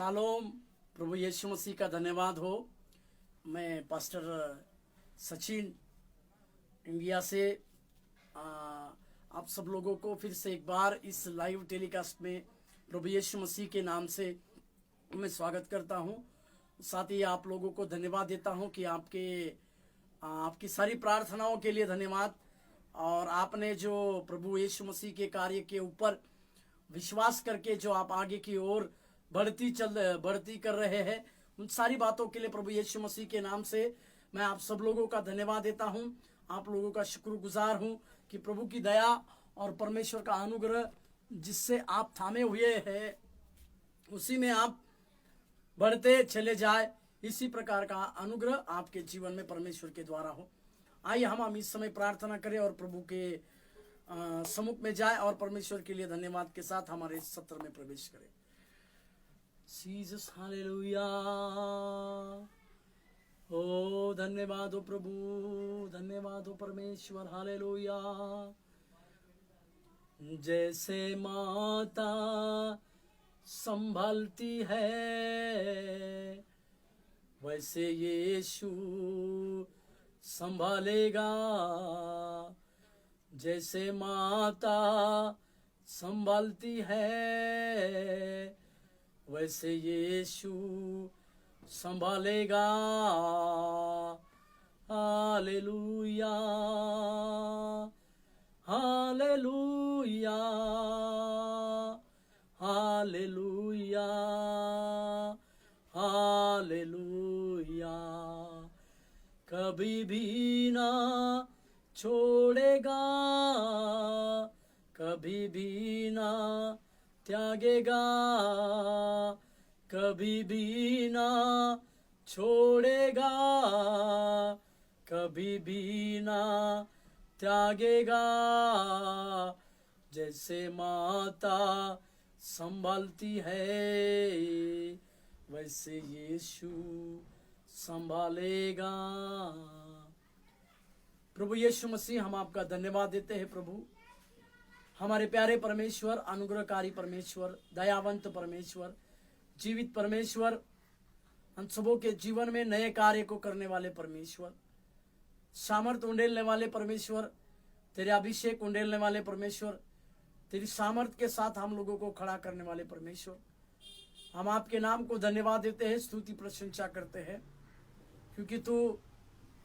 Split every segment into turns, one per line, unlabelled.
Shalom. प्रभु यीशु मसीह का धन्यवाद हो। मैं पास्टर सचिन इंडिया से आप सब लोगों को फिर से एक बार इस लाइव टेलीकास्ट में प्रभु यीशु मसीह के नाम से मैं स्वागत करता हूं। साथ ही आप लोगों को धन्यवाद देता हूं कि आपकी सारी प्रार्थनाओं के लिए धन्यवाद। और आपने जो प्रभु यीशु मसीह के कार्य के ऊपर विश्वास करके जो आप आगे की ओर बढ़ती कर रहे हैं, उन सारी बातों के लिए प्रभु यीशु मसीह के नाम से मैं आप सब लोगों का धन्यवाद देता हूं। आप लोगों का शुक्रगुजार हूं कि प्रभु की दया और परमेश्वर का अनुग्रह जिससे आप थामे हुए हैं उसी में आप बढ़ते चले जाए। इसी प्रकार का अनुग्रह आपके जीवन में परमेश्वर के द्वारा हो। आइए हम इस समय प्रार्थना करें और प्रभु के सम्मुख में जाए और परमेश्वर के लिए धन्यवाद के साथ हमारे इस सत्र में प्रवेश करें। Jesus hallelujah. ओ धन्यवाद हो प्रभु, धन्यवाद हो परमेश्वर। हालेलुया। जैसे माता संभालती है वैसे यीशु संभालेगा। जैसे माता संभालती है वैसे यीशु संभालेगा। Hallelujah, hallelujah, hallelujah, hallelujah. कभी भी ना छोड़ेगा, कभी भी ना त्यागेगा, कभी भी ना छोड़ेगा, कभी भी ना त्यागेगा। जैसे माता संभालती है वैसे यीशु संभालेगा। प्रभु यीशु मसीह, हम आपका धन्यवाद देते हैं। प्रभु हमारे प्यारे परमेश्वर, अनुग्रहकारी परमेश्वर, दयावंत परमेश्वर, जीवित परमेश्वर, हम सबों के जीवन में नए कार्य को करने वाले परमेश्वर, सामर्थ उंडेलने वाले परमेश्वर, तेरे अभिषेक उंडेलने वाले परमेश्वर, तेरी सामर्थ के साथ हम लोगों को खड़ा करने वाले परमेश्वर, हम आपके नाम को धन्यवाद देते हैं, स्तुति प्रशंसा करते हैं, क्योंकि तू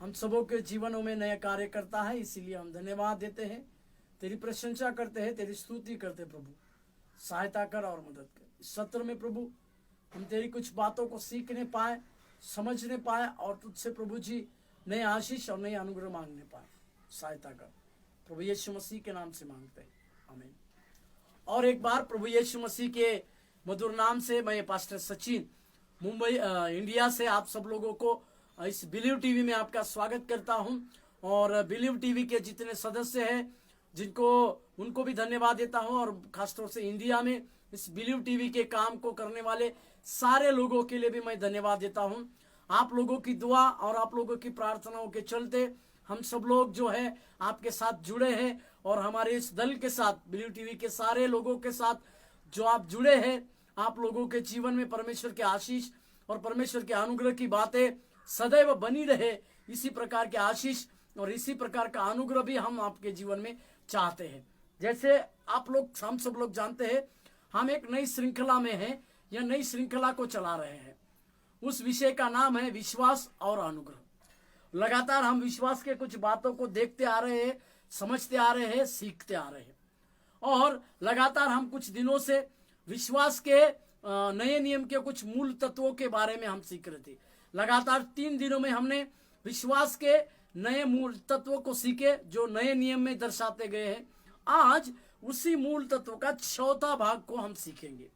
हम सबों के जीवनों में नए कार्य करता है। इसीलिए हम धन्यवाद देते हैं, तेरी प्रशंसा करते हैं, तेरी स्तुति करते हैं। प्रभु सहायता कर और मदद कर। इस सत्र में प्रभु हम तेरी कुछ बातों को सीखने पाए, समझने पाए और तुझसे प्रभु जी नए आशीष और नए अनुग्रह मांगने पाए। सहायता कर प्रभु यीशु मसीह के नाम से मांगते हैं, आमीन। और एक बार प्रभु यीशु मसीह के मधुर नाम से मैं पास्टर सचिन मुंबई इंडिया से आप सब लोगों को इस बिलीव टीवी में आपका स्वागत करता हूं। और बिलीव टीवी के जितने सदस्य हैं उनको भी धन्यवाद देता हूं। और खासतौर से इंडिया में इस बिलीव टीवी के काम को करने वाले सारे लोगों के लिए भी मैं धन्यवाद देता हूं। आप लोगों की दुआ और आप लोगों की प्रार्थनाओं के चलते हम सब लोग जो है आपके साथ जुड़े हैं। और हमारे इस दल के साथ, बिलीव टीवी के सारे लोगों के साथ जो आप जुड़े हैं, आप लोगों के जीवन में परमेश्वर के आशीष और परमेश्वर के अनुग्रह की बातें सदैव बनी रहे। इसी प्रकार के आशीष और इसी प्रकार का अनुग्रह भी हम आपके जीवन में चाहते हैं। जैसे हम सब लोग जानते हैं, हम एक नई श्रृंखला में हैं, या नई श्रृंखला को चला रहे हैं। उस विषय का नाम है विश्वास और अनुग्रह। लगातार हम विश्वास के कुछ बातों को देखते आ रहे हैं, समझते आ रहे हैं, सीखते आ रहे हैं। और लगातार हम कुछ दिनों से विश्वास के नए नियम के कुछ मूल तत्वों के बारे में हम सीख रहे थे। लगातार 3 दिनों में हमने विश्वास के नए मूल तत्वों को सीखे जो नए नियम में दर्शाते गए हैं। आज उसी मूल तत्व का चौथा भाग को हम सीखेंगे।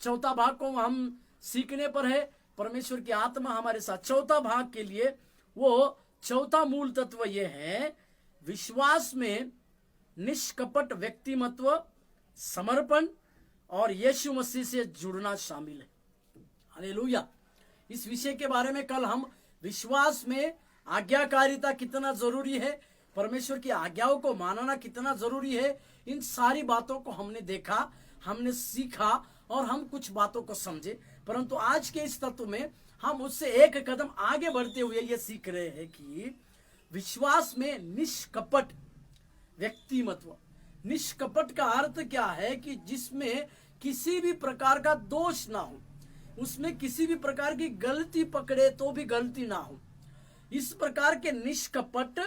चौथा भाग को हम सीखने पर है परमेश्वर की आत्मा हमारे साथ। चौथा भाग के लिए वो चौथा मूल तत्व ये है, विश्वास में निष्कपट व्यक्तिमत्व, समर्पण और यीशु मसीह से जुड़ना शामिल है। हालेलुया। इस विषय के बारे में कल हम विश्वास में आज्ञाकारिता कितना जरूरी है, परमेश्वर की आज्ञाओं को मानना कितना जरूरी है, इन सारी बातों को हमने देखा, हमने सीखा और हम कुछ बातों को समझे। परंतु आज के इस तत्व में हम उससे एक कदम आगे बढ़ते हुए ये सीख रहे हैं कि विश्वास में निष्कपट व्यक्तिमत्व। निष्कपट का अर्थ क्या है कि जिसमें किसी भी प्रकार का दोष ना हो, उसमें किसी भी प्रकार की गलती पकड़े तो भी गलती ना हो, इस प्रकार के निष्कपट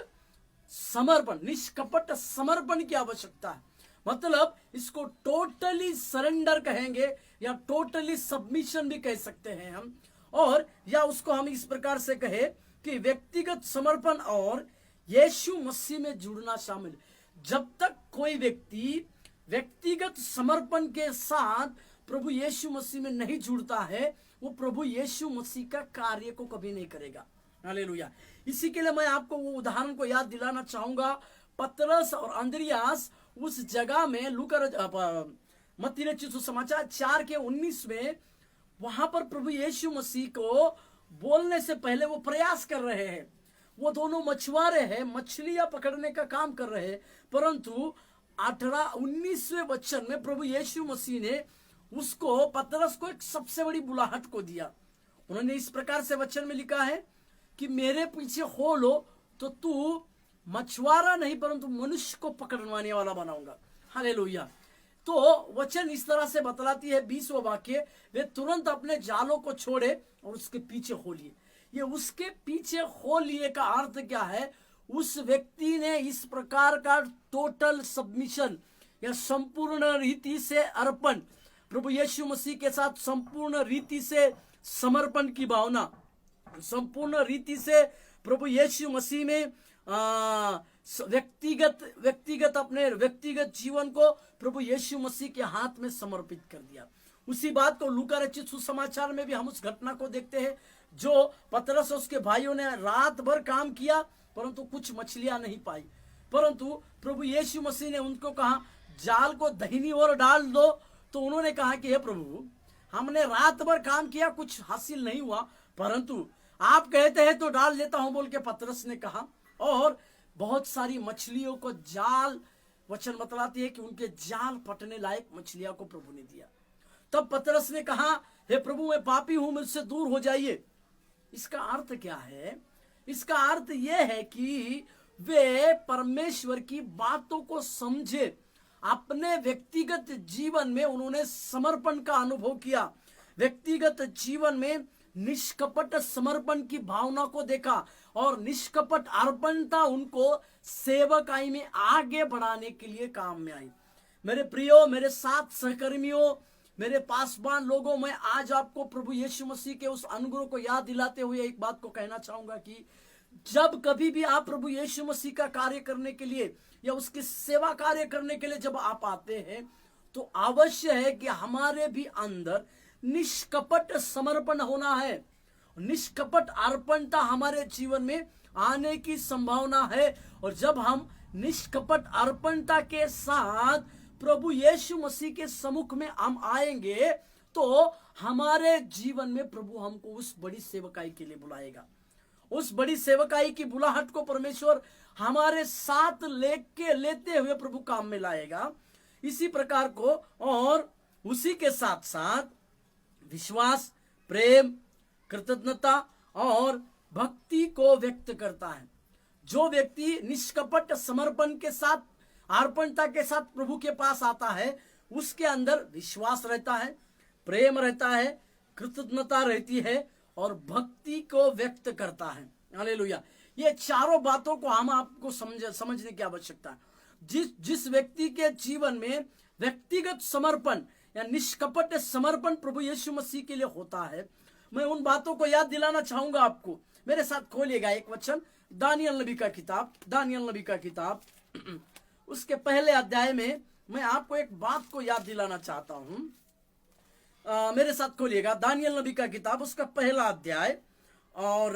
समर्पण की आवश्यकता है। मतलब इसको टोटली सरेंडर कहेंगे या टोटली सबमिशन भी कह सकते हैं हम, और या उसको हम इस प्रकार से कहे कि व्यक्तिगत समर्पण और यीशु मसीह में जुड़ना शामिल। जब तक कोई व्यक्ति व्यक्तिगत समर्पण के साथ प्रभु यीशु मसीह में नहीं जुड़ता है, वो प्रभु यीशु मसीह का कार्य को कभी नहीं करेगा। हालेलुया। इसी के लिए मैं आपको वो उदाहरण को याद दिलाना चाहूंगा। पतरस और अंद्रियास उस जगह में मत्ती रचित सुसमाचार 4:19 में वहां पर प्रभु यीशु मसीह को बोलने से पहले वो प्रयास कर रहे हैं। वो दोनों मछुआरे हैं, मछलियां पकड़ने का काम कर रहे हैं, परंतु 18-19वें वचन में प्रभु यीशु मसीह ने उसको पतरस को एक सबसे बड़ी बुलाहट को दिया। उन्होंने इस प्रकार से वचन में लिखा है कि मेरे पीछे हो लो तो तू मछुआरा नहीं परंतु मनुष्य को पकड़वाने वाला बनाऊंगा। हालेलुया। तो वचन इस तरह से बतलाती है 20वां वाक्य, वे तुरंत अपने जालों को छोड़े और उसके पीछे हो लिए। ये उसके पीछे हो लिए का अर्थ क्या है? उस व्यक्ति ने इस प्रकार का टोटल सबमिशन या संपूर्ण रीति से अर्पण, प्रभु यीशु मसीह के साथ संपूर्ण रीति से समर्पण की भावना, संपूर्ण रीति से प्रभु यीशु मसीह में व्यक्तिगत अपने व्यक्तिगत जीवन को प्रभु यीशु मसीह के हाथ में समर्पित कर दिया। उसी बात को लूका रचित सुसमाचार में भी हम उस घटना को देखते हैं, जो पतरस और उसके भाइयों ने रात भर काम किया परंतु कुछ मछलियां नहीं पाई, परंतु प्रभु यीशु मसीह ने उनको कहा जाल को दाहिनी ओर डाल दो। तो उन्होंने कहा कि हे प्रभु, हमने रात भर काम किया, कुछ हासिल नहीं हुआ, परंतु आप कहते हैं तो डाल देता हूं बोल के पतरस ने कहा, और बहुत सारी मछलियों को जाल, वचन बतलाती है कि उनके जाल पटने लायक मछलियां को प्रभु ने दिया। तब पतरस ने कहा हे प्रभु, मैं पापी हूं, मुझसे दूर हो जाइए। इसका अर्थ क्या है? इसका अर्थ यह है कि वे परमेश्वर की बातों को समझे, अपने व्यक्तिगत जीवन में उन्होंने समर्पण का अनुभव किया, व्यक्तिगत जीवन में निष्कपट समर्पण की भावना को देखा, और निष्कपट अर्पणता उनको सेवकाई में आगे बढ़ाने के लिए काम में आई। मेरे प्रियो, मेरे साथ सहकर्मियों, मेरे पासवान लोगों, मैं आज आपको प्रभु यीशु मसीह के उस अनुग्रह को याद दिलाते हुए एक बात को कहना चाहूंगा कि जब कभी भी आप प्रभु यीशु मसीह का कार्य करने के लिए या उसकी सेवा कार्य करने के लिए जब आप आते हैं, तो अवश्य है कि हमारे भी अंदर निष्कपट समर्पण होना है। निष्कपट अर्पणता हमारे जीवन में आने की संभावना है, और जब हम निष्कपट अर्पणता के साथ प्रभु यीशु मसीह के सम्मुख में हम आएंगे, तो हमारे जीवन में प्रभु हमको उस बड़ी सेवकाई के लिए बुलाएगा। उस बड़ी सेवकाई की बुलाहट को परमेश्वर हमारे साथ लेते हुए प्रभु काम में लाएगा। इसी प्रकार को, और उसी के साथ साथ विश्वास, प्रेम, कृतज्ञता और भक्ति को व्यक्त करता है। जो व्यक्ति निष्कपट समर्पण के साथ, अर्पणता के साथ प्रभु के पास आता है, उसके अंदर विश्वास रहता है, प्रेम रहता है, कृतज्ञता रहती है और भक्ति को व्यक्त करता है। हालेलुया। ये चारों बातों को हम आपको समझने की आवश्यकता है। जिस व्यक्ति के जीवन में व्यक्तिगत समर्पण या निष्कपट समर्पण प्रभु यीशु मसीह के लिए होता है, मैं उन बातों को याद दिलाना चाहूंगा आपको। मेरे साथ खोलिएगा एक वचन, दानियल नबी का किताब उसके पहले अध्याय में मैं आपको एक बात को याद दिलाना चाहता हूं। मेरे साथ खोलिएगा दानियल नबी का किताब, उसका पहला अध्याय, और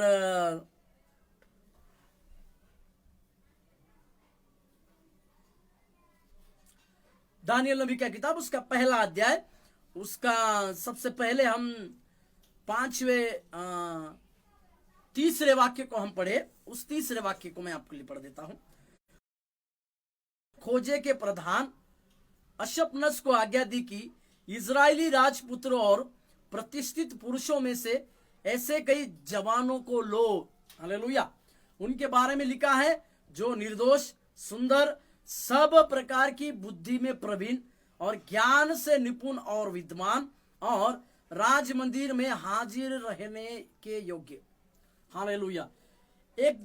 दानियल नबी का किताब उसका पहला अध्याय, उसका सबसे पहले हम 3 वाक्य को हम पढ़े। उस 3 वाक्य को मैं आपके लिए पढ़ देता हूं। खोजे के प्रधान अशपनस को आज्ञा दी कि इजरायली राजपुत्र और प्रतिष्ठित पुरुषों में से ऐसे कई जवानों को लो। हालेलुया। उनके बारे में लिखा है, जो निर्दोष, सुंदर, सब प्रकार की बुद्धि में प्रवीण और ज्ञान से निपुण और विद्वान और राज मंदिर में हाजिर रहने के योग्य। हालेलुया। एक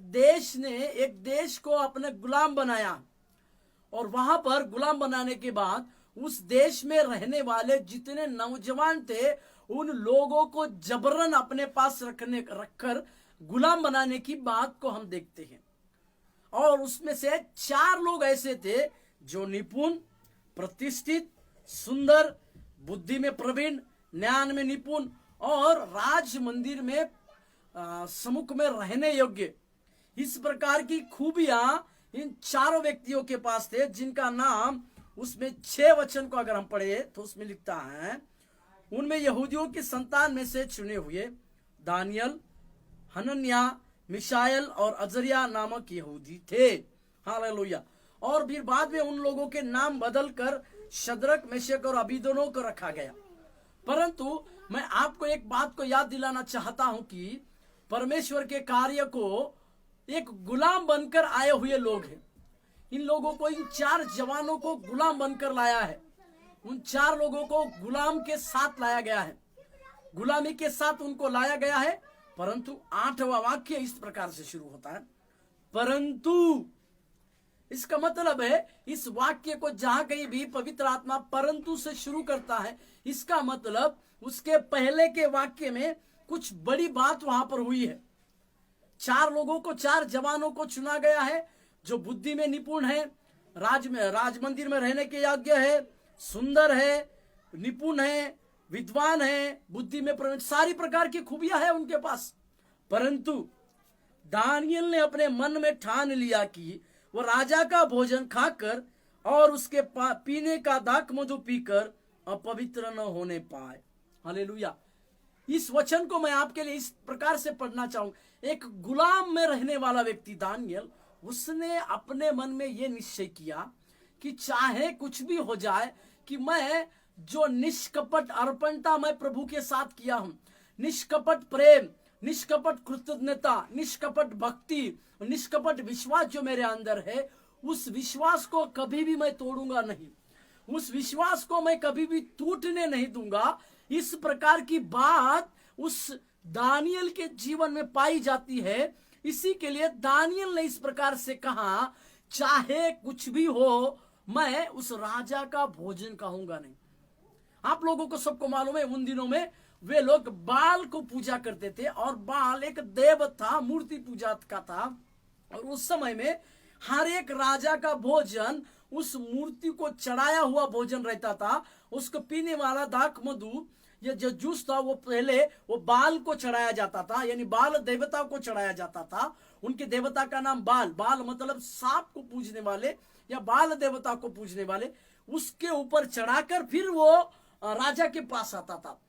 देश को अपने गुलाम बनाया, और वहां पर गुलाम बनाने के बाद उस देश में रहने वाले जितने नौजवान थे, उन लोगों को जबरन अपने पास रखकर गुलाम बनाने की बात को हम देखते हैं। और उसमें से 4 लोग ऐसे थे जो निपुण, प्रतिष्ठित, सुंदर, बुद्धि में प्रवीण, ज्ञान में निपुण और राज मंदिर में सम्मुख में रहने योग्य। इस प्रकार की खूबियां इन 4 व्यक्तियों के पास थे, जिनका नाम उसमें 6 वचन को अगर हम पढ़े तो उसमें लिखता है, उनमें यहूदियों की संतान में से चुने हुए दानियल, हनन्या, मिशाएल और अजरिया नामक यहूदी थे। हालेलुया। और फिर बाद में उन लोगों के नाम बदलकर शद्रक, मेशक और अबीदोनो को रखा गया। परंतु मैं आपको एक बात को याद दिलाना चाहता हूं कि परमेश्वर के कार्य को एक गुलाम बनकर आए हुए लोग हैं। इन लोगों को, इन 4 जवानों को गुलाम बनकर लाया है। उन 4 लोगों को गुलाम के साथ लाया गया है, गुलामी के साथ उनको लाया गया है। परंतु 8वां वाक्य इस प्रकार से शुरू होता है, परंतु। इसका मतलब है, इस वाक्य को जहां कहीं भी पवित्र आत्मा परंतु से शुरू करता है, इसका मतलब उसके पहले के वाक्य में कुछ बड़ी बात वहां पर हुई है। 4 लोगों को, 4 जवानों को चुना गया है, जो बुद्धि में निपुण है, राज मंदिर में रहने के योग्य है, सुंदर है, निपुण है, विद्वान है, बुद्धि में प्रवीण, सारी प्रकार की खूबियां है उनके पास। परंतु दानियल ने अपने मन में ठान लिया कि वो राजा का भोजन खाकर और उसके पीने का दाख मधु पीकर अपवित्र न होने पाए। हालेलुया। इस वचन को मैं आपके लिए इस प्रकार से पढ़ना चाहूंगा। एक गुलाम में रहने वाला व्यक्ति दानियल, उसने अपने मन में यह निश्चय किया कि चाहे कुछ भी हो जाए, कि मैं जो निष्कपट अर्पणता मैं प्रभु के साथ किया हूं, निष्कपट प्रेम, निष्कपट कृतज्ञता, निष्कपट भक्ति, निष्कपट विश्वास जो मेरे अंदर है, उस विश्वास को कभी भी मैं तोड़ूंगा नहीं, उस विश्वास को मैं कभी भी टूटने नहीं दूंगा। इस प्रकार की बात उस दानियल के जीवन में पाई जाती है। इसी के लिए दानियल ने इस प्रकार से कहा, चाहे कुछ भी हो, मैं उस राजा का भोजन खाऊंगा नहीं। आप लोगों को सबको मालूम है, उन दिनों में वे लोग बाल को पूजा करते थे, और बाल एक देव था, मूर्ति पूजा का था। और उस समय में हर एक राजा का भोजन उस मूर्ति को चढ़ाया हुआ भोजन रहता था। उसको पीने वाला दाख मधु, ये जो जूस था, वो पहले वो बाल को चढ़ाया जाता था, यानी बाल देवता को चढ़ाया जाता था। उनके देवता का नाम बाल, बाल मतलब सांप को पूजने वाले या बाल देवता को पूजने वाले, उसके ऊपर चढ़ाकर फिर वो राजा के पास आता था।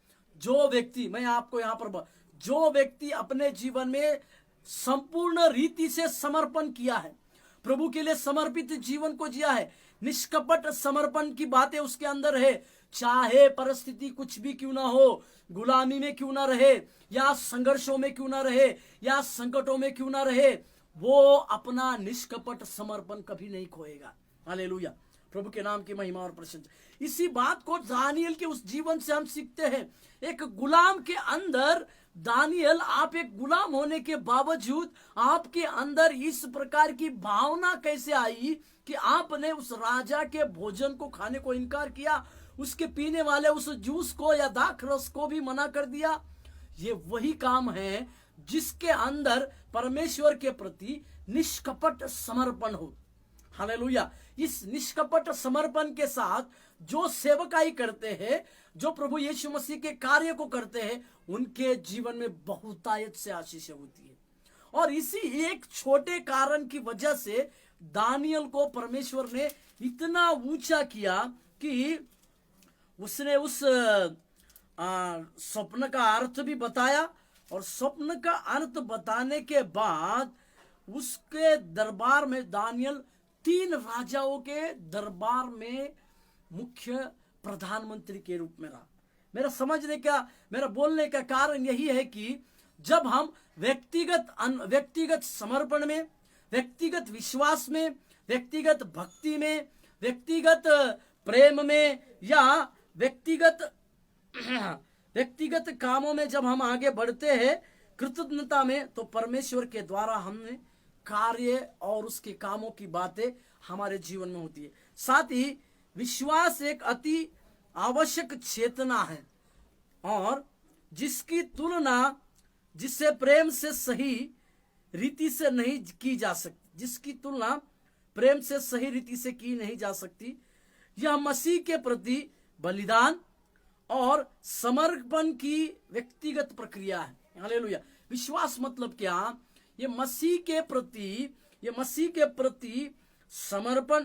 जो व्यक्ति, मैं आपको यहां पर, जो व्यक्ति अपने जीवन में संपूर्ण रीति से समर्पण किया है, प्रभु के लिए समर्पित जीवन को जिया है, निष्कपट समर्पण की बातें उसके अंदर है, चाहे परिस्थिति कुछ भी क्यों ना हो, गुलामी में क्यों ना रहे, या संघर्षों में क्यों ना रहे, या संकटों में क्यों ना रहे, वो अपना निष्कपट समर्पण कभी नहीं खोएगा। हालेलुया। प्रभु के नाम की महिमा और प्रशंसा। इसी बात को दानियल के उस जीवन से हम सीखते हैं। एक गुलाम के अंदर, दानियल, आप एक गुलाम होने के बावजूद आपके अंदर इस प्रकार की भावना कैसे आई कि आपने उस राजा के भोजन को खाने को इनकार किया, उसके पीने वाले उस जूस को या दाख रस को भी मना कर दिया। ये वही काम है जिसके अंदर परमेश्वर के प्रति निष्कपट समर्पण हो। हालेलुया। इस निष्कपट समर्पण के साथ जो सेवकाई करते हैं, जो प्रभु यीशु मसीह के कार्य को करते हैं, उनके जीवन में बहुतायत से आशीषें होती है। और इसी एक छोटे कारण की वजह से दानियल को परमेश्वर ने इतना ऊंचा किया कि उसने उस स्वप्न का अर्थ भी बताया, और स्वप्न का अर्थ बताने के बाद उसके दरबार में दानियल 3 राजाओं के दरबार में मुख्य प्रधानमंत्री के रूप में रहा। मेरा बोलने का कारण यही है कि जब हम व्यक्तिगत समर्पण में, व्यक्तिगत विश्वास में, व्यक्तिगत भक्ति में, व्यक्तिगत प्रेम में या व्यक्तिगत कामों में जब हम आगे बढ़ते हैं कृतज्ञता में, तो परमेश्वर के द्वारा हमने कार्य और उसके कामों की बातें हमारे जीवन में होती है। साथ ही विश्वास एक अति आवश्यक चेतना है और जिसकी तुलना जिससे प्रेम से सही रीति से नहीं की जा सकती, जिसकी तुलना प्रेम से सही रीति से की नहीं जा सकती। यह मसीह के प्रति बलिदान और समर्पण की व्यक्तिगत प्रक्रिया है। हालेलुया। विश्वास मतलब क्या? ये मसीह के प्रति समर्पण,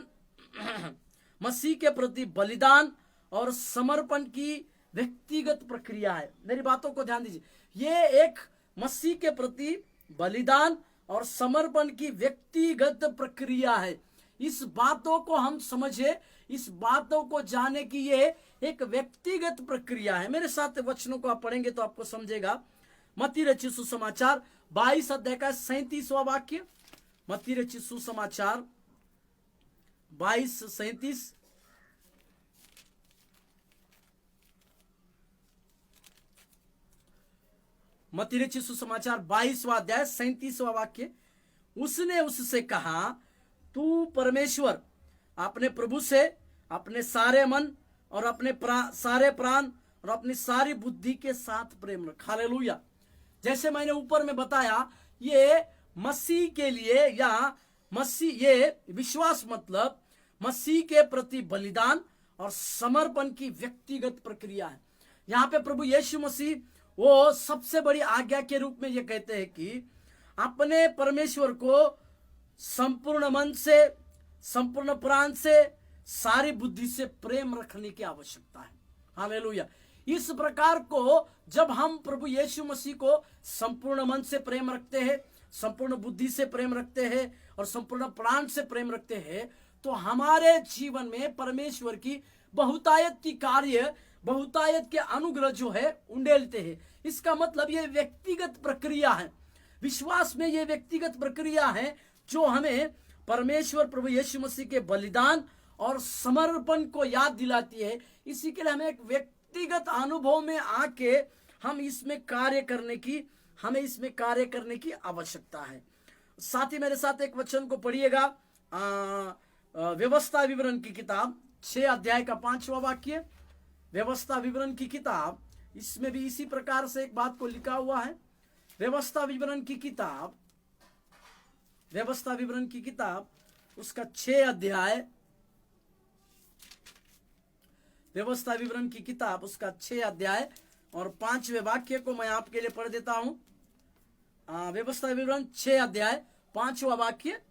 मसीह के प्रति बलिदान और समर्पण की व्यक्तिगत प्रक्रिया है। मेरी बातों को ध्यान दीजिए, ये एक मसीह के प्रति बलिदान और समर्पण की व्यक्तिगत प्रक्रिया है। इस बातों को हम समझे, इस बातों को जाने की ये एक व्यक्तिगत प्रक्रिया है। मेरे साथ वचनों को आप पढ़ेंगे तो आपको समझेगा। मत्ती रचित सुसमाचार 22 अध्याय का 37वां वाक्य, मत्ती रचित सुसमाचार 22:37। मत्ती रचित सुसमाचार 22वां अध्याय 37वां वाक्य। उसने उससे कहा, तू परमेश्वर अपने प्रभु से अपने सारे मन और अपने सारे प्राण और अपनी सारी बुद्धि के साथ प्रेम रख। हालेलुया। जैसे मैंने ऊपर में बताया, ये मसीह के लिए या मसीह, ये विश्वास मतलब मसीह के प्रति बलिदान और समर्पण की व्यक्तिगत प्रक्रिया है। यहाँ पे प्रभु यीशु मसीह वो सबसे बड़ी आज्ञा के रूप में ये कहते हैं कि अपने परमेश्वर को संपूर्ण मन से, संपूर्ण प्राण से, सारी बुद्धि से प्रेम रखने की आवश्यकता है। हालेलुया। इस प्रकार को जब हम प्रभु यीशु मसीह को संपूर्ण मन से प्रेम रखते हैं, संपूर्ण बुद्धि से प्रेम रखते हैं और संपूर्ण प्राण से प्रेम रखते हैं, तो हमारे जीवन में परमेश्वर की बहुतायत की कार्य, बहुतायत के अनुग्रह जो है उंडेलते हैं। इसका मतलब ये व्यक्तिगत प्रक्रिया है। विश्वास में ये व्यक्तिगत प्रक्रिया है जो हमें परमेश्वर प्रभु यीशु मसीह के बलिदान और समर्पण को याद दिलाती है। इसी के लिए हमें एक व्यक्तिगत अनुभव में आके हमें इसमें कार्य करने की आवश्यकता है। साथ ही मेरे साथ एक वचन को पढ़िएगा, व्यवस्था विवरण की किताब 6 अध्याय का 5वां वाक्य। व्यवस्था विवरण की किताब, इसमें भी इसी प्रकार से एक बात को लिखा हुआ है। व्यवस्था विवरण की किताब उसका 6 अध्याय, व्यवस्था विवरण की किताब उसका 6 अध्याय और 5वें वाक्य को मैं आपके लिए पढ़ देता हूं। व्यवस्था विवरण 6 अध्याय 5वां वाक्य।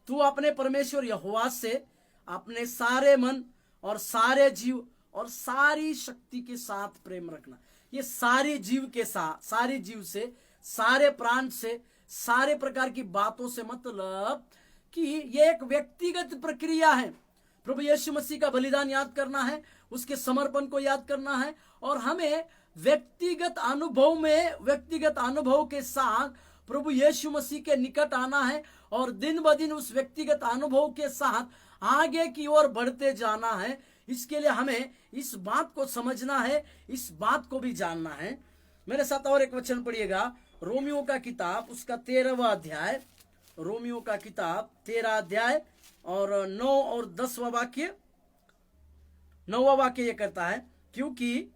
तू अपने परमेश्वर यहोवा से अपने सारे मन और सारे जीव और सारी शक्ति के साथ प्रेम रखना। ये सारे जीव के साथ, सारे जीव से, सारे प्राण से, सारे प्रकार की बातों से, मतलब कि ये एक व्यक्तिगत प्रक्रिया है। प्रभु यीशु मसीह का बलिदान याद करना है, उसके समर्पण को याद करना है और हमें व्यक्तिगत अनुभव के साथ प्रभु यीशु मसीह के निकट आना है और दिन ब दिन उस व्यक्तिगत अनुभव के साथ आगे की ओर बढ़ते जाना है। इसके लिए हमें इस बात को समझना है, इस बात को भी जानना है। मेरे साथ और एक वचन पढ़िएगा, रोमियो का किताब उसका 13वां अध्याय, रोमियो का किताब 13 अध्याय और 9 और 10वां वाक्य। 9वां वाक्य ये कहता है, क्योंकि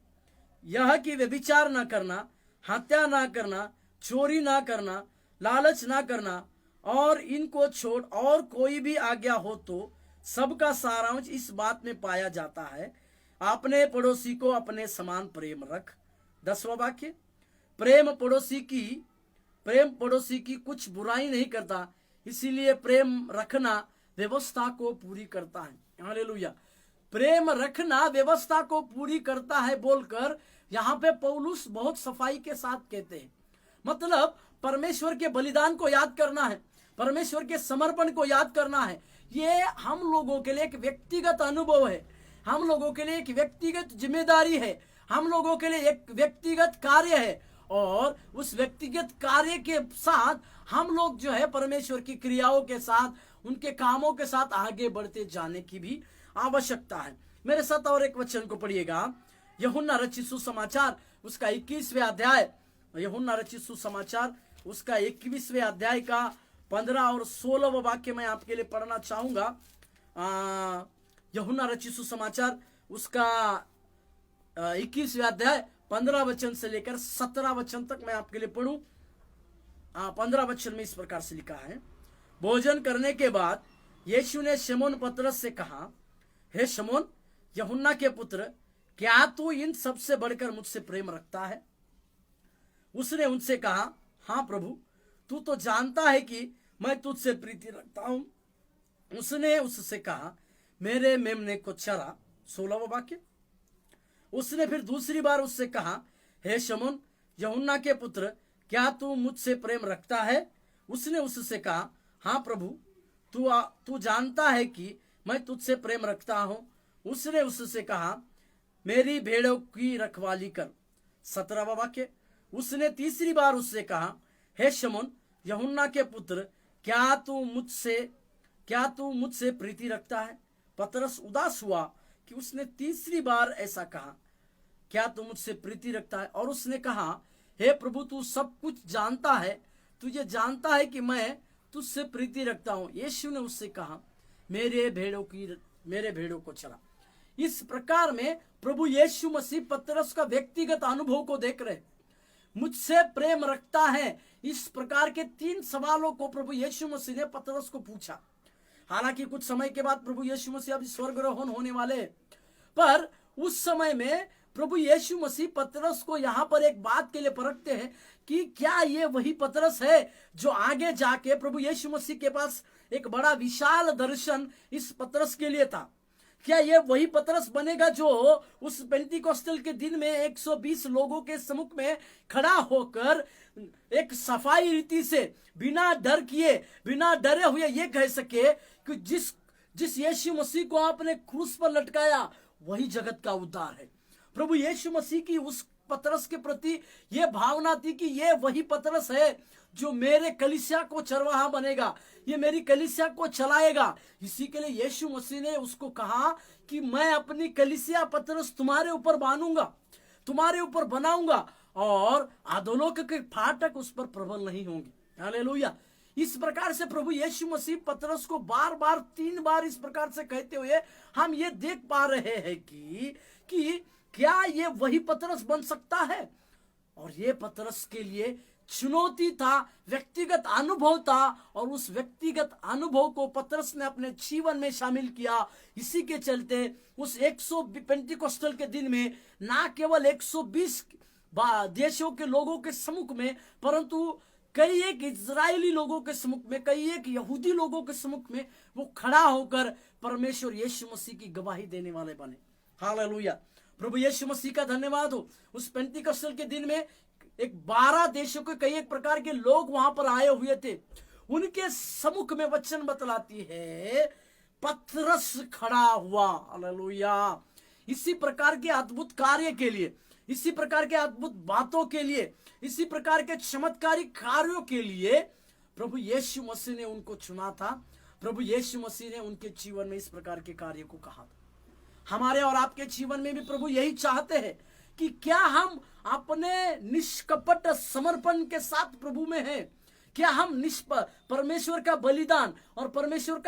यह कि व्यभिचार ना करना, हत्या ना करना, चोरी ना करना, लालच ना करना और इनको छोड़ और कोई भी आज्ञा हो तो सबका सारांश इस बात में पाया जाता है, अपने पड़ोसी को अपने समान प्रेम रख। 10वां वाक्य, प्रेम पड़ोसी की कुछ बुराई नहीं करता, इसीलिए प्रेम रखना व्यवस्था को पूरी करता है। हालेलुया। प्रेम रखना व्यवस्था को पूरी करता है बोलकर यहाँ पे पौलुस बहुत सफाई के साथ कहते हैं। मतलब परमेश्वर के बलिदान को याद करना है, परमेश्वर के समर्पण को याद करना है। ये हम लोगों के लिए एक व्यक्तिगत अनुभव है, हम लोगों के लिए एक व्यक्तिगत जिम्मेदारी है। हम लोगों के लिए एक व्यक्तिगत कार्य है, और उस व्यक्तिगत कार्य के साथ हम लोग जो है परमेश्वर की क्रियाओं के साथ, उनके कामों के साथ आगे बढ़ते जाने की भी आवश्यकता है। मेरे साथ और एक वचन को पढ़िएगा, यूहन्ना रचित सुसमाचार उसका 21वें अध्याय, यूहन्ना रचित सुसमाचार उसका 21वें अध्याय का 15 और 16 वाक्य मैं आपके लिए पढ़ना चाहूंगा। यूहन्ना रचित सुसमाचार उसका 21वें अध्याय 15 वचन से लेकर 17 वचन तक मैं आपके लिए पढ़ूं। 15 वचन में इस प्रकार से लिखा है, भोजन करने के बाद यीशु ने शमौन पतरस से कहा, हे शमौन, यूहन्ना के पुत्र, क्या तू इन सबसे बढ़कर मुझसे प्रेम रखता है? उसने उनसे कहा, हाँ प्रभु, तू तो जानता है कि मैं तुझसे प्रीति रखता हूं। उसने उससे कहा, मेरे मेमने को चरा। 16वां वाक्य। उसने फिर दूसरी बार उससे कहा, हे शमौन, यूहन्ना के पुत्र, क्या तू मुझसे प्रेम रखता है? उसने उससे कहा, हाँ प्रभु, तू जानता है कि मैं तुझसे प्रेम रखता हूं। उसने उससे कहा, मेरी भेड़ों की रखवाली कर। 17वां वाक्य। उसने तीसरी बार उससे कहा, हे शमौन, यूहन्ना के पुत्र, क्या तू मुझसे प्रीति रखता है? पतरस उदास हुआ कि उसने तीसरी बार ऐसा कहा, क्या तू मुझसे प्रीति रखता है? और उसने कहा, हे प्रभु, तू सब कुछ जानता है, तुझे जानता है कि मैं तुझसे प्रीति रखता हूं। यीशु ने उससे कहा, मेरे भेड़ों को चरा। इस प्रकार में प्रभु यीशु मसीह पतरस का व्यक्तिगत अनुभव को देख रहे, मुझसे प्रेम रखता है। इस प्रकार के 3 सवालों को प्रभु यीशु मसीह ने पतरस को पूछा। हालांकि कुछ समय के बाद प्रभु यीशु मसीह अभी स्वर्गारोहण होने वाले, पर उस समय में प्रभु यीशु मसीह पतरस को यहां पर एक बात के लिए परखते हैं कि क्या ये वही पतरस है जो आगे जाके प्रभु यीशु मसीह के पास एक बड़ा विशाल दर्शन इस पतरस के लिए था। क्या ये वही पतरस बनेगा जो उस पेंटिकोस्टल के दिन में 120 लोगों के सम्मुख में खड़ा होकर एक सफाई रीति से बिना डर किए, बिना डरे हुए ये कह सके कि जिस यीशु मसीह को आपने क्रूस पर लटकाया वही जगत का उद्धार है। प्रभु यीशु मसीह की उस पतरस के प्रति यह भावना थी कि ये वही पतरस है जो मेरे कलीसिया को चरवाहा बनेगा, ये मेरी कलीसिया को चलाएगा। इसी के लिए यीशु मसीह ने उसको कहा कि मैं अपनी कलीसिया पतरस तुम्हारे ऊपर बांधूंगा, तुम्हारे ऊपर बनाऊंगा, और अधोलोक के फाटक उस पर प्रबल नहीं होंगे। हालेलुया। इस प्रकार से प्रभु यीशु मसीह पतरस को बार बार 3 बार इस प्रकार से कहते हुए हम ये देख पा रहे हैं कि क्या ये वही पतरस बन सकता है? और ये पतरस के लिए चुनौती था, व्यक्तिगत अनुभव था, और उस व्यक्तिगत अनुभव को पतरस ने अपने जीवन में शामिल किया। इसी के चलते उस 120 पेंटिकोस्टल के दिन में ना केवल 120 देशों के लोगों के सम्मुख में, परंतु कई एक इजरायली लोगों के सम्मुख में, कई एक यहूदी लोगों के सम्मुख में वो खड़ा होकर परमेश्वर यीशु मसीह की गवाही देने वाले बने। हालेलुया। प्रभु यीशु मसीह का धन्यवाद हो। उस पेंटिकोस्टल के दिन में 12 देशों के कई एक प्रकार के लोग वहां पर आए हुए थे। उनके सम्मुख में वचन बतलाती है पतरस खड़ा हुआ। हालेलुया। इसी प्रकार के अद्भुत कार्य के लिए, इसी प्रकार के अद्भुत बातों के लिए, इसी प्रकार के चमत्कारिक कार्यों के लिए प्रभु यीशु मसीह ने उनको चुना था। प्रभु यीशु मसीह ने उनके जीवन में इस प्रकार के कार्य को कहा था। हमारे और आपके जीवन में भी प्रभु यही चाहते हैं कि क्या हम अपने निष्कपट समर्पण के साथ प्रभु में हैं? क्या हम परमेश्वर का बलिदान और परमेश्वर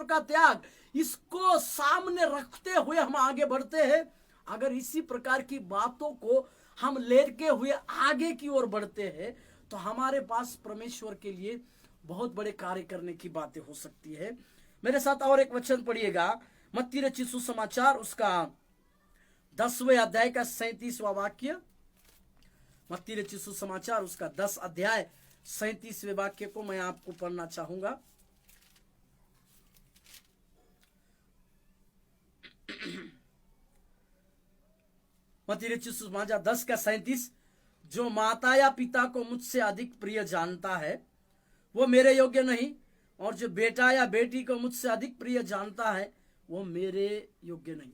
का त्याग, इसको सामने रखते हुए हम आगे बढ़ते हैं? अगर इसी प्रकार की बातों को हम लेके हुए आगे की ओर बढ़ते हैं तो हमारे पास परमेश्वर के लिए बहुत बड़े कार्य करने की बातें हो सकती है। मेरे साथ और एक वचन पढ़िएगा, मत्ती रचित सुसमाचार उसका 10वें अध्याय का 37वां वाक्य। मत्ती रचित सुसमाचार उसका 10 अध्याय 37वें वाक्य को मैं आपको पढ़ना चाहूंगा। मत्ती रचित सुसमाचार 10 का 37, जो माता या पिता को मुझसे अधिक प्रिय जानता है वो मेरे योग्य नहीं, और जो बेटा या बेटी को मुझसे अधिक प्रिय जानता है वो मेरे योग्य नहीं।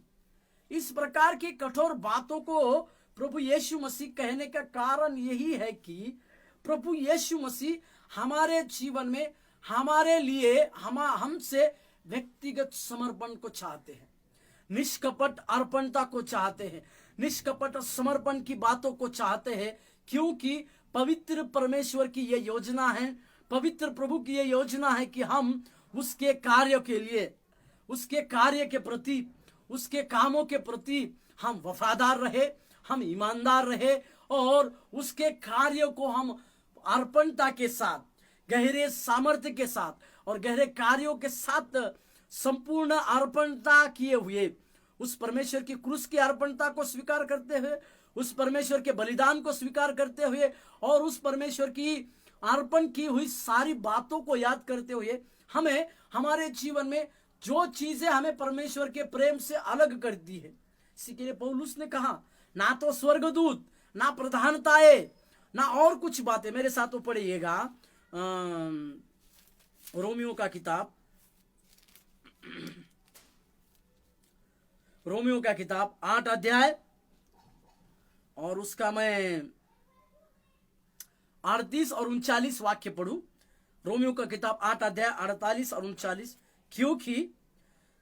इस प्रकार की कठोर बातों को प्रभु यीशु मसीह कहने का कारण यही है कि प्रभु यीशु मसीह हमारे जीवन में हमारे लिए हमसे व्यक्तिगत समर्पण को चाहते हैं, निष्कपट अर्पणता को चाहते हैं, निष्कपट समर्पण की बातों को चाहते हैं, क्योंकि पवित्र परमेश्वर की यह योजना है, पवित्र प्रभु की यह योजना है कि हम उसके कार्य के लिए, उसके कार्य के प्रति, उसके कामों के प्रति हम वफादार रहे, हम ईमानदार रहे और उसके कार्य को हम अर्पणता के साथ, गहरे सामर्थ्य के साथ और गहरे कार्यों के साथ संपूर्ण अर्पणता किए हुए उस परमेश्वर की क्रूस की अर्पणता को स्वीकार करते हुए, उस परमेश्वर के बलिदान को स्वीकार करते हुए और उस परमेश्वर की अर्पण की हुई सारी बातों को याद करते हुए हमें हमारे जीवन में जो चीजें हमें परमेश्वर के प्रेम से अलग करती है, इसी के लिए पौलुस ने कहा, ना तो स्वर्गदूत, ना प्रधानताएं, ना और कुछ बातें। मेरे साथ वो पढ़िएगा रोमियो का किताब, रोमियो का किताब 8 अध्याय और उसका मैं 38 और 39 वाक्य पढ़ूं। रोमियो का किताब 8 अध्याय 48 और 39। क्योंकि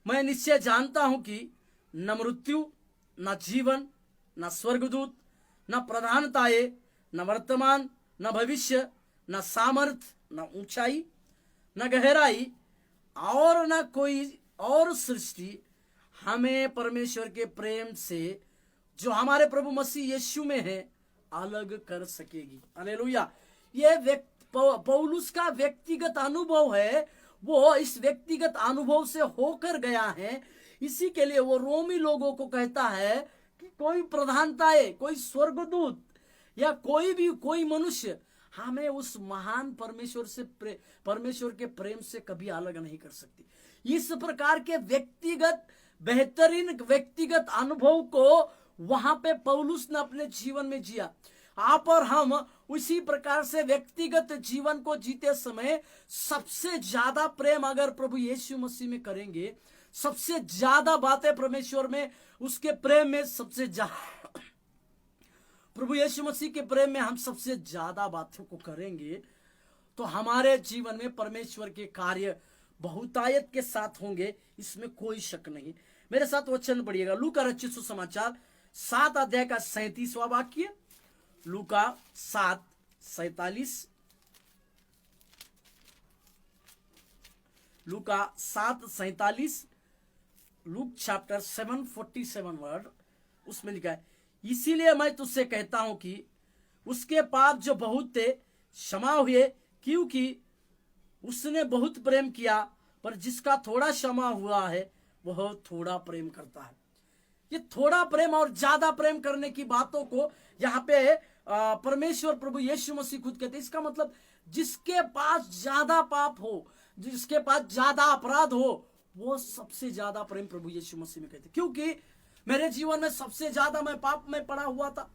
मैं निश्चय जानता हूं कि न मृत्यु, न जीवन, न स्वर्गदूत, न प्रधानताएं, न वर्तमान, न भविष्य, न सामर्थ, न ऊंचाई, न गहराई और न कोई और सृष्टि हमें परमेश्वर के प्रेम से जो हमारे प्रभु मसीह यीशु में है अलग कर सकेगी। हालेलुया। ये पौलुस का व्यक्तिगत अनुभव है, वो इस व्यक्तिगत अनुभव से होकर गया है। इसी के लिए वो रोमी लोगों को कहता है कि कोई प्रधानताएं, कोई स्वर्गदूत या कोई मनुष्य हमें उस महान परमेश्वर से परमेश्वर के प्रेम से कभी अलग नहीं कर सकती। इस प्रकार के व्यक्तिगत बेहतरीन व्यक्तिगत अनुभव को वहां पे पौलुस ने अपने जीवन में जिया। आप और हम उसी प्रकार से व्यक्तिगत जीवन को जीते समय सबसे ज्यादा प्रेम अगर प्रभु यीशु मसीह में करेंगे, सबसे ज्यादा बातें परमेश्वर में, उसके प्रेम में सबसे ज्यादा, प्रभु यीशु मसीह के प्रेम में हम सबसे ज्यादा बातों को करेंगे तो हमारे जीवन में परमेश्वर के कार्य बहुतायत के साथ होंगे, इसमें कोई शक नहीं। मेरे साथ वचन पढ़िएगा, लूका रचित सुसमाचार 7 अध्याय का 37वां वाक्य, लूका 7:47, लूका 7:47, लूक चैप्टर 7:47 वर्ड, उसमें लिखा है, इसीलिए मैं तुझसे कहता हूं कि उसके पाप जो बहुत थे क्षमा हुए, क्योंकि उसने बहुत प्रेम किया, पर जिसका थोड़ा क्षमा हुआ है वह थोड़ा प्रेम करता है। ये थोड़ा प्रेम और ज्यादा प्रेम करने की बातों को यहाँ पे परमेश्वर प्रभु यीशु मसीह खुद कहते हैं। इसका मतलब जिसके पास ज्यादा पाप हो, जिसके पास ज्यादा अपराध हो, वो सबसे ज्यादा प्रेम प्रभु यीशु मसीह में कहते हैं। क्योंकि मेरे जीवन में सबसे ज्यादा मैं पाप में पड़ा हुआ था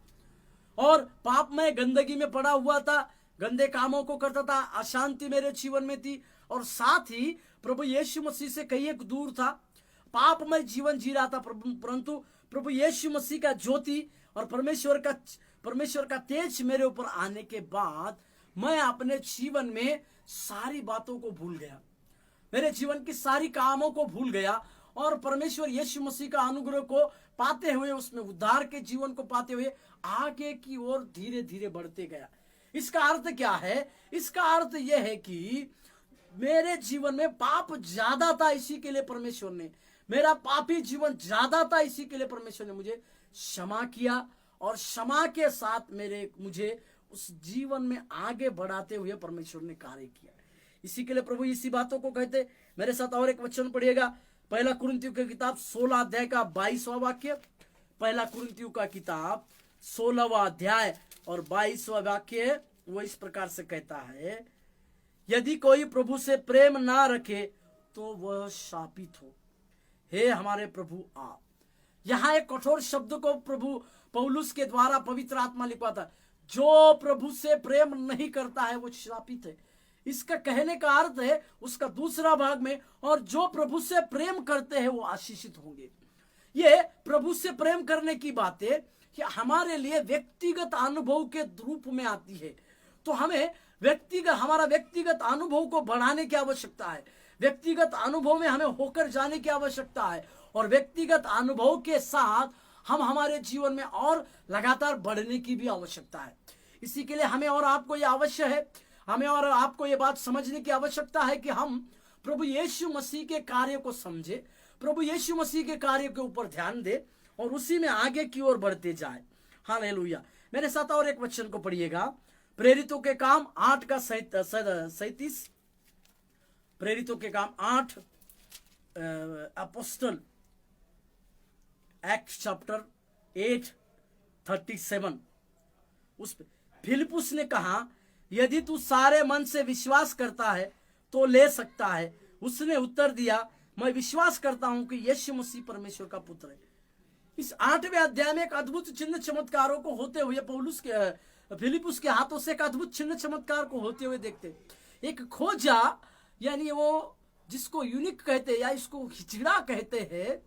और पाप में गंदगी में पड़ा हुआ था, गंदे कामों को करता था, अशांति मेरे जीवन में थी और साथ ही प्रभु यीशु मसीह से कहीं एक दूर था, पाप में जीवन जी रहा था। परंतु प्रभु यीशु मसीह का ज्योति और परमेश्वर का तेज मेरे ऊपर आने के बाद मैं अपने जीवन में सारी बातों को भूल गया, मेरे जीवन की सारी कामों को भूल गया और परमेश्वर यीशु मसीह का अनुग्रह को पाते हुए, उसमें उद्धार के जीवन को पाते हुए आगे की ओर धीरे धीरे बढ़ते गया। इसका अर्थ क्या है? इसका अर्थ यह है कि मेरे जीवन में पाप ज्यादा था, इसी के लिए परमेश्वर ने, मेरा पापी जीवन ज्यादा था, इसी के लिए परमेश्वर ने मुझे क्षमा किया और क्षमा के साथ मुझे उस जीवन में आगे बढ़ाते हुए परमेश्वर ने कार्य किया। इसी के लिए प्रभु इसी बातों को कहते। मेरे साथ और एक वचन पढ़िएगा, पहला कुरिन्थियों की किताब 16 अध्याय का 22वां वाक्य, पहला कुरिन्थियों का किताब 16वां अध्याय और 22वां वाक्य, वो इस प्रकार से कहता है, यदि कोई प्रभु से प्रेम ना रखे तो वह शापित हो। हे हमारे प्रभु आप, यहां एक कठोर शब्द को प्रभु पौलुस के द्वारा पवित्र आत्मा लिखवाता, जो प्रभु से प्रेम नहीं करता है वो शापित है। इसका कहने का अर्थ है उसका दूसरा भाग में, और जो प्रभु से प्रेम करते हैं वो आशीषित होंगे। ये प्रभु से प्रेम करने की बातें ये हमारे लिए व्यक्तिगत अनुभव के रूप में आती है। तो हमें हमारा व्यक्तिगत अनुभव को बढ़ाने की आवश्यकता है, व्यक्तिगत अनुभव में हमें होकर जाने की आवश्यकता है, और व्यक्तिगत अनुभव के साथ हम हमारे जीवन में और लगातार बढ़ने की भी आवश्यकता है। इसी के लिए हमें और आपको ये अवश्य है, हमें और आपको ये बात समझने की आवश्यकता है कि हम प्रभु यीशु मसीह के कार्य को समझे, प्रभु यीशु मसीह के कार्य के ऊपर ध्यान दे और उसी में आगे की ओर बढ़ते जाए। हालेलुया। मेरे साथ और एक वचन को पढ़िएगा, प्रेरितों के काम 8 का 37। प्रेरितों के काम 8 अपोस्टल एक्ट चैप्टर 8:37। उस फिलिप्पुस ने कहा, यदि तू सारे मन से विश्वास करता है तो ले सकता है। उसने उत्तर दिया, मैं विश्वास करता हूं कि यीशु मसीह परमेश्वर का पुत्र है। इस 8वें अध्याय में एक अद्भुत चिन्ह चमत्कारों को होते हुए पौलुस के फिलिप्पुस के हाथों से एक अद्भुत चिन्ह चमत्कार को होते हुए देखते। एक खोजा, यानी वो जिसको यूनिक कहते हैं या इसको हिजड़ा कहते हैं,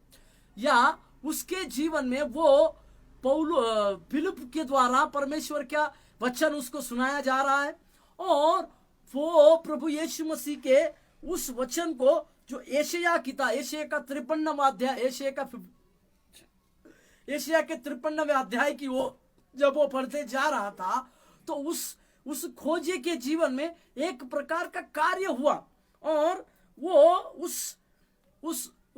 या उसके जीवन में वो फिलिप के द्वारा परमेश्वर का वचन उसको सुनाया जा रहा है, और वो प्रभु यीशु मसीह के उस वचन को जो एशिया के 53वां अध्याय, एशिया के 53वें अध्याय की वो जब वो पढ़ते जा रहा था, तो उस खोजे के जीवन में एक प्रकार का कार्य हुआ, और वो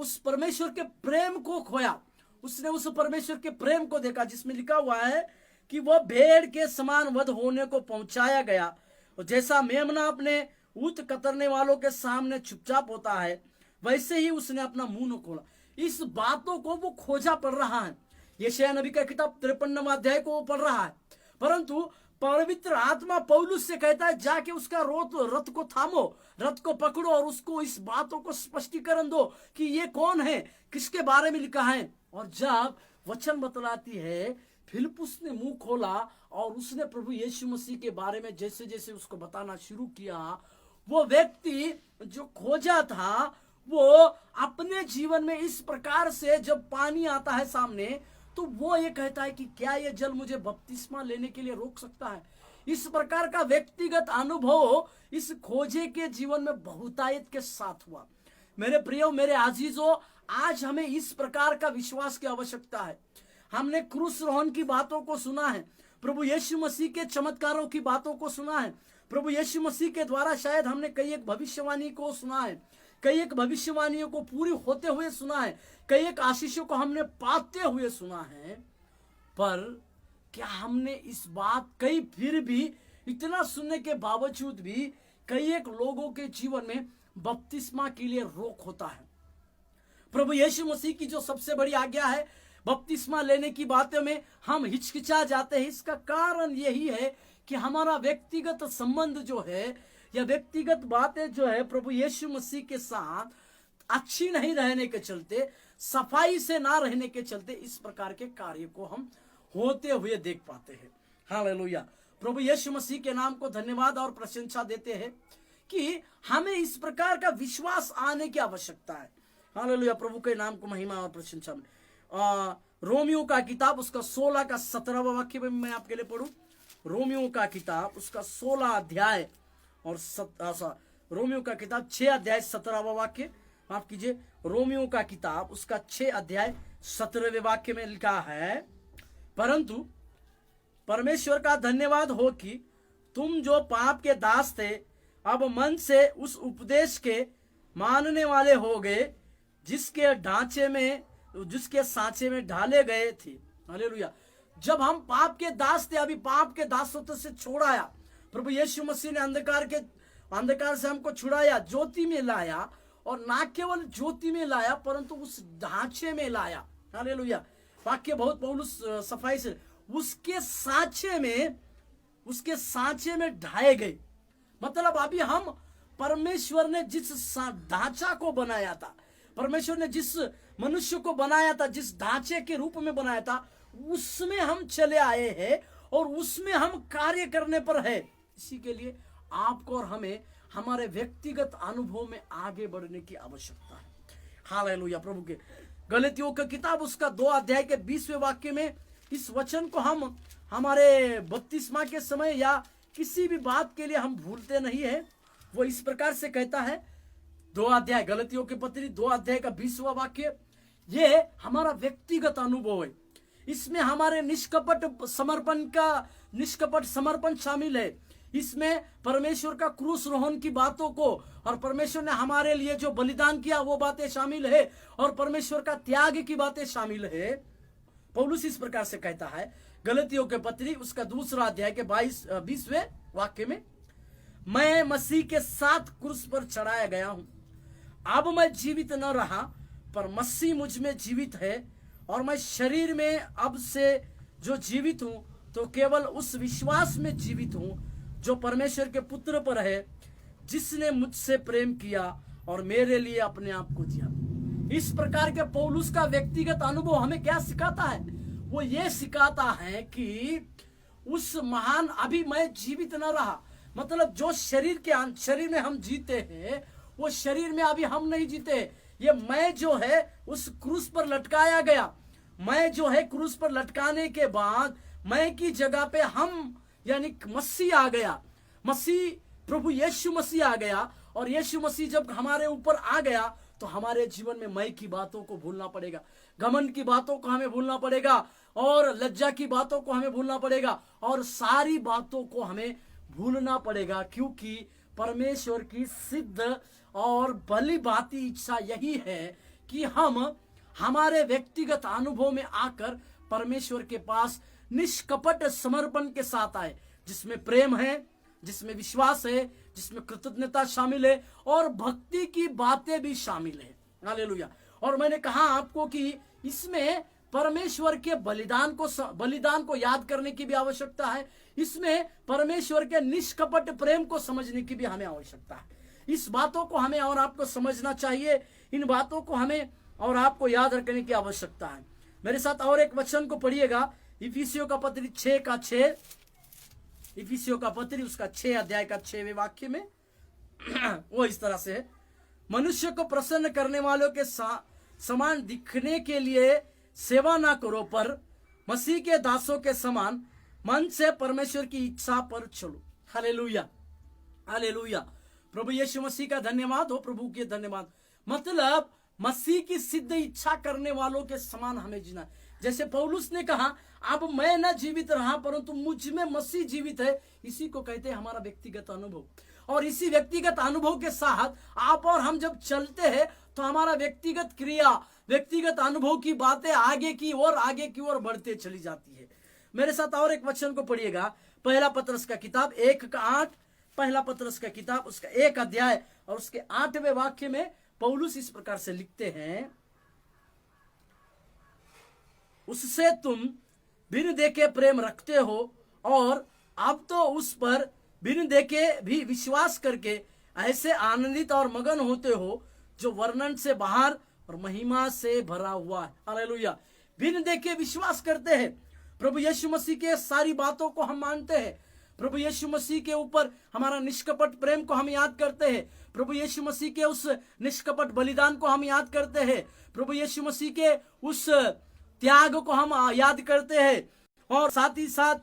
उस परमेश्वर के प्रेम को खोया। उसने उस परमेश्वर के प्रेम को देखा जिसमें लिखा हुआ है कि वह भेड़ के समान वध होने को पहुंचाया गया, और जैसा मेमना अपने ऊँट कतरने वालों के सामने चुपचाप होता है, वैसे ही उसने अपना मुंह न खोला। इस बातों को वो खोजा पढ़ रहा है, यशायाह नबी का किताब 53वां अध्याय को वो पढ़ रहा है, परंतु पवित्र आत्मा पौलुस से कहता है, जाके उसका रथ को थामो, रथ को पकड़ो और उसको इस बातों को स्पष्टीकरण दो कि ये कौन है, किसके बारे में लिखा है। और जब वचन बतलाती है, फिलिप्पुस ने मुंह खोला और उसने प्रभु यीशु मसीह के बारे में जैसे जैसे उसको बताना शुरू किया, वो व्यक्ति जो खोजा था वो अपने जीवन में इस प्रकार से जब पानी आता है सामने, तो वो ये कहता है कि क्या ये जल मुझे बपतिस्मा लेने के लिए रोक सकता है। इस प्रकार का व्यक्तिगत अनुभव इस खोजे के जीवन में बहुतायत के साथ हुआ। मेरे प्रियो, मेरे आजीजों, आज हमें इस प्रकार का विश्वास की आवश्यकता है। हमने क्रूस रोहन की बातों को सुना है, प्रभु यीशु मसीह के चमत्कारों की बातों को सुना है, प्रभु यीशु मसीह के द्वारा शायद हमने कई एक भविष्यवाणी को सुना है, कई एक भविष्यवाणियों को पूरी होते हुए सुना है, कई एक आशीषों को हमने पाते हुए सुना है, पर क्या हमने इस बात फिर भी इतना सुनने के बावजूद भी कई एक लोगों के जीवन में बपतिस्मा के लिए रोक होता है। प्रभु यीशु मसीह की जो सबसे बड़ी आज्ञा है बपतिस्मा लेने की बातों में हम हिचकिचा जाते हैं। इसका कारण यही है कि हमारा व्यक्तिगत संबंध जो है या व्यक्तिगत बातें जो है प्रभु यीशु मसीह के साथ अच्छी नहीं रहने के चलते, सफाई से ना रहने के चलते इस प्रकार के कार्य को हम होते हुए देख पाते हैं। हालेलुया। प्रभु यीशु मसीह के नाम को धन्यवाद और प्रशंसा देते हैं कि हमें इस प्रकार का विश्वास आने की आवश्यकता है। हालेलुया। प्रभु के नाम को महिमा और प्रशंसा में रोमियो का किताब उसका 16 का 17वां वाक्य में मैं आपके लिए पढ़ूं। रोमियो का किताब उसका 16 अध्याय और रोमियो का किताब 6 अध्याय 17वां वाक्य, माफ कीजिए, रोमियो का किताब उसका 6 अध्याय 17वें वाक्य में लिखा है, परंतु परमेश्वर का धन्यवाद हो कि तुम जो पाप के दास थे अब मन से उस उपदेश के मानने वाले हो गए जिसके सांचे में ढाले गए थे। हालेलुया। जब हम पाप के दास थे, अभी पाप के दासत्व से छोड़ाया, प्रभु यीशु मसीह ने अंधकार से हमको छुड़ाया, ज्योति में लाया, और ना केवल ज्योति में लाया परंतु उस ढांचे में लाया। हालेलुया। वाक्य बहुत पौलुस सफाई से उसके सांचे में ढाए गए। मतलब अभी हम परमेश्वर ने जिस ढांचा को बनाया था, परमेश्वर ने जिस मनुष्य को बनाया था, जिस ढांचे के रूप में बनाया था, उसमें हम चले आए हैं और उसमें हम कार्य करने पर है। इसी के लिए आपको और हमें हमारे व्यक्तिगत अनुभव में आगे बढ़ने की आवश्यकता है। हालेलुया। प्रभु के गलतियों की किताब उसका 2 अध्याय के 20वें वाक्य में इस वचन को हम हमारे बपतिस्मा के समय या किसी भी बात के लिए हम भूलते नहीं है। वो इस प्रकार से कहता है, 2 अध्याय गलतियों की पत्री 2 अध्याय का 20वां वाक्य, ये हमारा व्यक्तिगत अनुभव है। इसमें हमारे निष्कपट समर्पण शामिल है। इसमें परमेश्वर का क्रूस रोहन की बातों को और परमेश्वर ने हमारे लिए जो बलिदान किया वो बातें शामिल है और परमेश्वर का त्याग की बातें शामिल है। पौलुस इस प्रकार से कहता है गलतियों के पत्री उसका 2 अध्याय के 20वें वाक्य में, मैं मसीह के साथ क्रूस पर चढ़ाया गया हूं। अब मैं जीवित न रहा पर मसीह मुझ में जीवित है, और मैं शरीर में अब से जो जीवित हूं तो केवल उस विश्वास में जीवित हूं जो परमेश्वर के पुत्र पर है, जिसने मुझसे प्रेम किया और मेरे लिए अपने आप को दिया। इस प्रकार के पौलुस का व्यक्तिगत अनुभव हमें क्या सिखाता है? वो ये सिखाता है कि उस महान अभी मैं जीवित न रहा, मतलब जो शरीर में हम जीते हैं वो शरीर में अभी हम नहीं जीते। ये मैं जो है उस क्रूस पर लटकाया गया। मैं जो है क्रूस पर लटकाने के बाद मैं की जगह पे हम यानी मसीह आ गया। मसीह प्रभु यीशु मसीह आ गया, और यीशु मसीह जब हमारे ऊपर आ गया तो हमारे जीवन में मैं की बातों को भूलना पड़ेगा, घमंड की बातों को हमें भूलना पड़ेगा, और लज्जा की बातों को हमें भूलना पड़ेगा, और सारी बातों को हमें भूलना पड़ेगा, क्योंकि परमेश्वर की सिद्ध और भली भांति इच्छा यही है कि हम हमारे व्यक्तिगत अनुभव में आकर परमेश्वर के पास निष्कपट समर्पण के साथ आए, जिसमें प्रेम है, जिसमें विश्वास है, जिसमें कृतज्ञता शामिल है और भक्ति की बातें भी शामिल है। हालेलुया। और मैंने कहा आपको कि इसमें परमेश्वर के बलिदान को याद करने की भी आवश्यकता है। इसमें परमेश्वर के निष्कपट प्रेम को समझने की भी हमें आवश्यकता है। इस बातों को हमें और आपको समझना चाहिए। इन बातों को हमें और आपको याद रखने की आवश्यकता है। मेरे साथ और एक वचन को पढ़िएगा, इफिसियों का पत्री 6 इफिसियों का पत्री उसका 6 अध्याय का 6वें वाक्य में वो इस तरह से है, मनुष्य को प्रसन्न करने वालों के समान दिखने के लिए सेवा ना करो, पर मसीह के दासों के समान मन से परमेश्वर की इच्छा पर चलो। Hallelujah, hallelujah. प्रभु यीशु मसीह का धन्यवाद हो, प्रभु के धन्यवाद। मतलब मसीह की सिद्ध इच्छा करने वालों के समान हमें जीना। जैसे पौलुस ने कहा, अब मैं न जीवित रहा परंतु मुझ में मसीह जीवित है। इसी को कहते हैं हमारा व्यक्तिगत अनुभव। और इसी व्यक्तिगत अनुभव के साथ आप और हम जब चलते हैं तो हमारा व्यक्तिगत क्रिया, व्यक्तिगत अनुभव की बातें आगे की ओर बढ़ते चली जाती है। मेरे साथ और एक वचन को पढ़िएगा, पहला पतरस का किताब 1:8, पहला पतरस का किताब उसका 1 अध्याय और उसके 8वें वाक्य में पौलुस इस प्रकार से लिखते हैं, उससे तुम बिन देखे प्रेम रखते हो, और अब तो उस पर बिन देखे भी विश्वास करके ऐसे आनंदित और मगन होते हो जो वर्णन से बाहर और महिमा से भरा हुआ है। हालेलुया। बिन देखे विश्वास करते हैं। प्रभु यीशु मसीह के सारी बातों को हम मानते हैं। प्रभु यीशु मसीह के ऊपर हमारा निष्कपट प्रेम को हम याद करते हैं। प्रभु यीशु मसीह के उस निष्कपट बलिदान को हम याद करते हैं। प्रभु यीशु मसीह के उस त्याग को हम याद करते हैं। और साथ ही साथ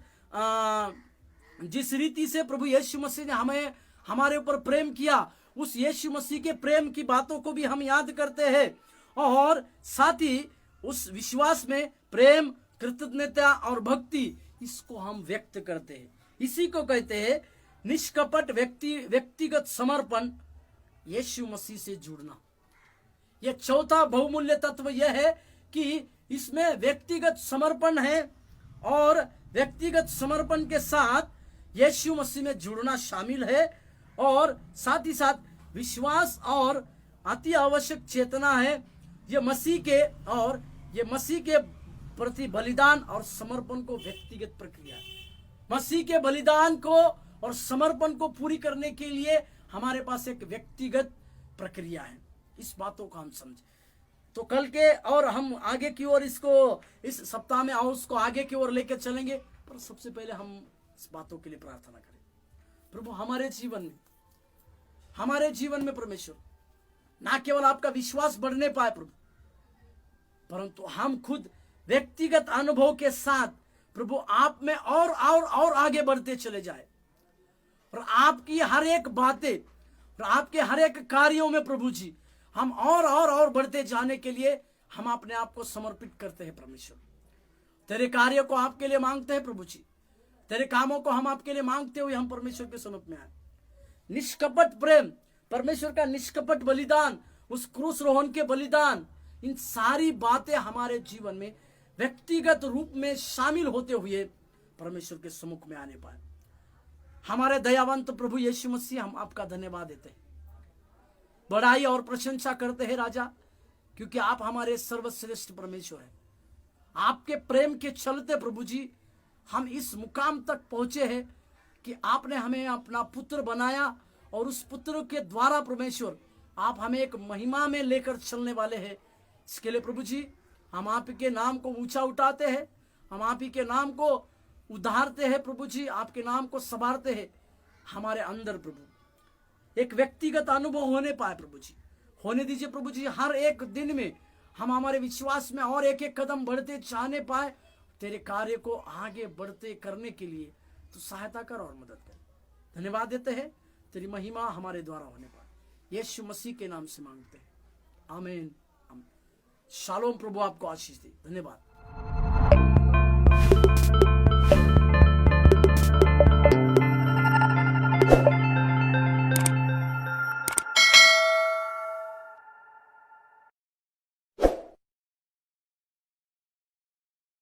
जिस रीति से प्रभु यीशु मसीह ने हमारे ऊपर प्रेम किया, उस यीशु मसीह के प्रेम की बातों को भी हम याद करते हैं। और साथ ही उस विश्वास में प्रेम, कृतज्ञता और भक्ति, इसको हम व्यक्त करते हैं। इसी को कहते हैं निष्कपट व्यक्तिगत समर्पण, यीशु मसीह से जुड़ना। यह चौथा बहुमूल्य तत्व यह है कि इसमें व्यक्तिगत समर्पण है, और व्यक्तिगत समर्पण के साथ यीशु मसीह में जुड़ना शामिल है, और साथ ही साथ विश्वास और अति आवश्यक चेतना है। ये मसीह के प्रति बलिदान और समर्पण को व्यक्तिगत प्रक्रिया है। मसीह के बलिदान को और समर्पण को पूरी करने के लिए हमारे पास एक व्यक्तिगत प्रक्रिया है। इस बातों को हम समझें तो कल के और हम आगे की ओर इसको इस सप्ताह में उसको आगे की ओर लेकर चलेंगे। पर सबसे पहले हम इस बातों के लिए प्रार्थना करें। प्रभु हमारे जीवन में परमेश्वर ना केवल आपका विश्वास बढ़ने पाए प्रभु, परंतु हम खुद व्यक्तिगत अनुभव के साथ प्रभु आप में और आगे बढ़ते चले जाए, और आपकी हर एक बातें और आपके हर एक कार्यों में प्रभु जी हम और बढ़ते जाने के लिए हम अपने आप को समर्पित करते हैं। परमेश्वर, तेरे कार्य को आपके लिए मांगते हैं प्रभु जी, तेरे कामों को हम आपके लिए मांगते हुए हम परमेश्वर के समीप में आए। निष्कपट प्रेम, परमेश्वर का निष्कपट बलिदान, उस क्रूस रोहन के बलिदान, इन सारी बातें हमारे जीवन में व्यक्तिगत रूप में शामिल होते हुए परमेश्वर के सम्मुख में आने पाए। हमारे दयावंत प्रभु यीशु मसीह, हम आपका धन्यवाद देते हैं, बड़ाई और प्रशंसा करते हैं राजा, क्योंकि आप हमारे सर्वश्रेष्ठ परमेश्वर हैं। आपके प्रेम के चलते प्रभु जी हम इस मुकाम तक पहुंचे हैं कि आपने हमें अपना पुत्र बनाया, और उस पुत्र के द्वारा परमेश्वर आप हमें एक महिमा में लेकर चलने वाले हैं। इसके लिए प्रभु जी हम आप ही के नाम को ऊंचा उठाते हैं, हम आप ही के नाम को उधारते हैं प्रभु जी, आपके नाम को संवारते हैं। हमारे अंदर प्रभु एक व्यक्तिगत अनुभव होने पाए प्रभु जी, होने दीजिए प्रभु जी। हर एक दिन में हम हमारे विश्वास में और एक एक कदम बढ़ते जाने पाए, तेरे कार्य को आगे बढ़ते करने के लिए तो सहायता कर और मदद कर। धन्यवाद देते हैं, तेरी महिमा हमारे द्वारा होने पाए, यीशु मसीह के नाम से मांगते हैं, आमीन। शालोम। प्रभु आपको आशीष दे। धन्यवाद।